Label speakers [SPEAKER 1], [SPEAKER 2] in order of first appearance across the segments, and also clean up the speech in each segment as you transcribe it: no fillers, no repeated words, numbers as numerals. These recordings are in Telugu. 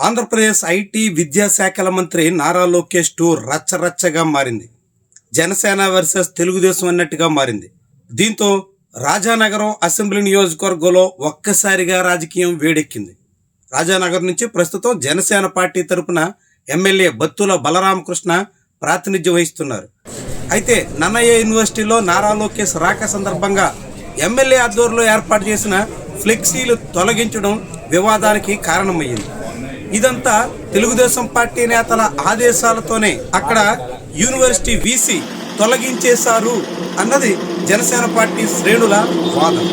[SPEAKER 1] ఆంధ్రప్రదేశ్ ఐటీ విద్యాశాఖల మంత్రి నారా లోకేష్ టూర్ రచ్చరచ్చగా మారింది. జనసేన వర్సెస్ తెలుగుదేశం అన్నట్టుగా మారింది. దీంతో రాజానగరం అసెంబ్లీ నియోజకవర్గంలో ఒక్కసారిగా రాజకీయం వేడెక్కింది. రాజానగరం నుంచి ప్రస్తుతం జనసేన పార్టీ తరపున ఎమ్మెల్యే బత్తుల బలరామకృష్ణ ప్రాతినిధ్యం వహిస్తున్నారు. అయితే నన్నయ్య యూనివర్సిటీలో నారా లోకేష్ రాక సందర్భంగా ఎమ్మెల్యే ఆధ్వర్యంలో ఏర్పాటు చేసిన ఫ్లెక్సీలు తొలగించడం వివాదానికి కారణమయ్యింది. ఇదంతా తెలుగుదేశం పార్టీ నేతల ఆదేశాలతోనే అక్కడ యూనివర్సిటీ వీసీ తొలగించేశారు అన్నది జనసేన పార్టీ శ్రేణుల వాదన.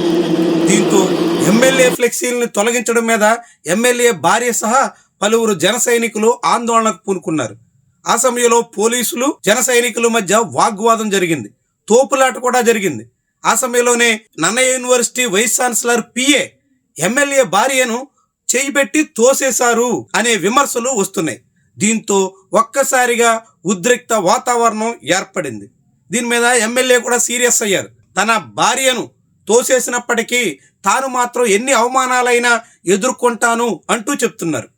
[SPEAKER 1] దీంతో ఎమ్మెల్యే ఫ్లెక్సీలను తొలగించడం మీద ఎమ్మెల్యే భార్య సహా పలువురు జన సైనికులు ఆందోళనకు పూనుకున్నారు. ఆ సమయంలో పోలీసులు జన సైనికుల మధ్య వాగ్వాదం జరిగింది, తోపులాట కూడా జరిగింది. ఆ సమయంలోనే Nannaya university vice chancellor PA MLA భార్యను చేయిబెట్టి తోసేశారు అనే విమర్శలు వస్తున్నాయి. దీంతో ఒక్కసారిగా ఉద్రిక్త వాతావరణం ఏర్పడింది. దీని మీద ఎమ్మెల్యే కూడా సీరియస్ అయ్యారు. తన భార్యను తోసేసినప్పటికీ తాను మాత్రం ఎన్ని అవమానాలైనా ఎదుర్కొంటాను అంటూ చెప్తున్నారు.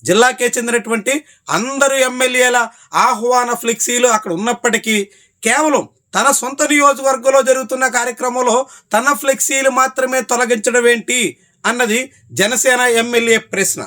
[SPEAKER 1] జిల్లాకే చెందినటువంటి అందరు ఎమ్మెల్యేల ఆహ్వాన ఫ్లెక్సీలు అక్కడ ఉన్నప్పటికీ కేవలం తన సొంత నియోజకవర్గంలో జరుగుతున్న కార్యక్రమంలో తన ఫ్లెక్సీలు మాత్రమే తొలగించడం ఏంటి అన్నది జనసేన ఎమ్మెల్యే ప్రశ్న.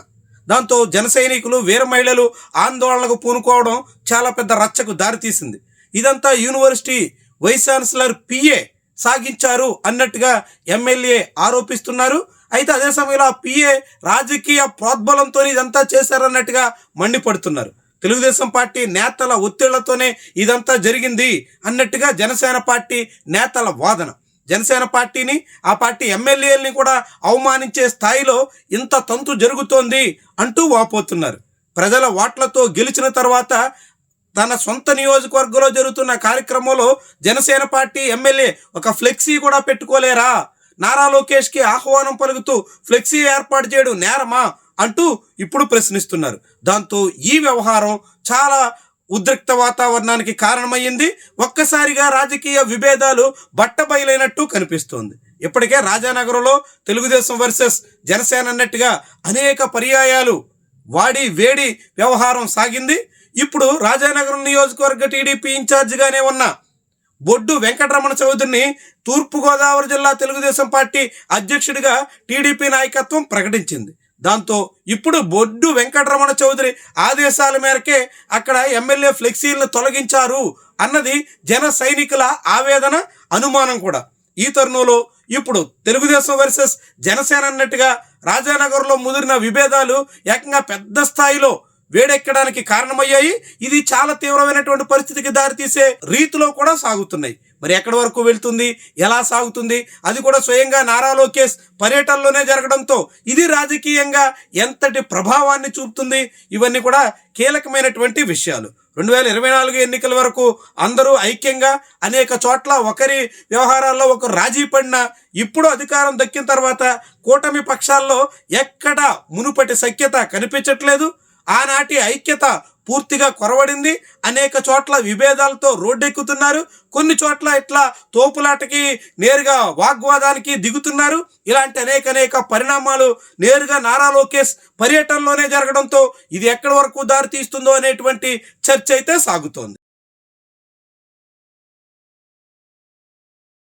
[SPEAKER 1] దాంతో జన సైనికులు వీర మహిళలు ఆందోళనకు పూనుకోవడం చాలా పెద్ద రచ్చకు దారితీసింది. ఇదంతా యూనివర్సిటీ వైస్ ఛాన్సలర్ పిఏ సాగించారు అన్నట్టుగా ఎమ్మెల్యే ఆరోపిస్తున్నారు. అయితే అదే సమయంలో ఆ పిఏ రాజకీయ ప్రోద్బలంతో ఇదంతా చేశారన్నట్టుగా మండిపడుతున్నారు. తెలుగుదేశం పార్టీ నేతల ఒత్తిళ్లతోనే ఇదంతా జరిగింది అన్నట్టుగా జనసేన పార్టీ నేతల వాదన. జనసేన పార్టీని, ఆ పార్టీ ఎమ్మెల్యేలని కూడా అవమానించే స్థాయిలో ఇంత తంతు జరుగుతోంది అంటూ వాపోతున్నారు. ప్రజల ఓట్లతో గెలిచిన తర్వాత తన సొంత నియోజకవర్గంలో జరుగుతున్న కార్యక్రమంలో జనసేన పార్టీ ఎమ్మెల్యే ఒక ఫ్లెక్సీ కూడా పెట్టుకోలేరా? నారా లోకేష్కి ఆహ్వానం పలుకుతూ ఫ్లెక్సీ ఏర్పాటు చేయడం నేరమా అంటూ ఇప్పుడు ప్రశ్నిస్తున్నారు. దాంతో ఈ వ్యవహారం చాలా ఉద్రిక్త వాతావరణానికి కారణమయ్యింది. ఒక్కసారిగా రాజకీయ విభేదాలు బట్టబయలైనట్టు కనిపిస్తోంది. ఇప్పటికే రాజానగరంలో తెలుగుదేశం వర్సెస్ జనసేన అన్నట్టుగా అనేక పర్యాయాలు వాడి వేడి వ్యవహారం సాగింది. ఇప్పుడు రాజానగరం నియోజకవర్గ టీడీపీ ఇన్ఛార్జిగానే ఉన్న బొడ్డు వెంకటరమణ చౌదరిని తూర్పుగోదావరి జిల్లా తెలుగుదేశం పార్టీ అధ్యక్షుడిగా టీడీపీ నాయకత్వం ప్రకటించింది. దాంతో ఇప్పుడు బొడ్డు వెంకటరమణ చౌదరి ఆదేశాల మేరకే అక్కడ ఎమ్మెల్యే ఫ్లెక్సీలను తొలగించారు అన్నది జన సైనికుల ఆవేదన, అనుమానం కూడా. ఈ తరుణంలో ఇప్పుడు తెలుగుదేశం వర్సెస్ జనసేన అన్నట్టుగా రాజానగర్లో ముదిరిన విభేదాలు ఏకంగా పెద్ద స్థాయిలో వేడెక్కడానికి కారణమయ్యాయి. ఇది చాలా తీవ్రమైనటువంటి పరిస్థితికి దారితీసే రీతిలో కూడా సాగుతున్నాయి. మరి ఎక్కడి వరకు వెళ్తుంది, ఎలా సాగుతుంది, అది కూడా స్వయంగా నారా లోకేష్ పర్యటనలోనే జరగడంతో ఇది రాజకీయంగా ఎంతటి ప్రభావాన్ని చూపుతుంది, ఇవన్నీ కూడా కీలకమైనటువంటి విషయాలు. 2024 ఎన్నికల వరకు అందరూ ఐక్యంగా అనేక చోట్ల ఒకరి వ్యవహారాల్లో ఒకరు రాజీ పడినా ఇప్పుడు అధికారం దక్కిన తర్వాత కూటమి పక్షాల్లో ఎక్కడ మునుపటి సఖ్యత కనిపించట్లేదు. ఆనాటి ఐక్యత పూర్తిగా కొరవడింది. అనేక చోట్ల విభేదాలతో రోడ్డెక్కుతున్నారు. కొన్ని చోట్ల ఇట్లా తోపులాటకి నేరుగా వాగ్వాదానికి దిగుతున్నారు. ఇలాంటి అనేక పరిణామాలు నేరుగా నారా లోకేష్ పర్యటనలోనే జరగడంతో ఇది ఎక్కడి వరకు దారితీస్తుందో అనేటువంటి చర్చ అయితే సాగుతోంది.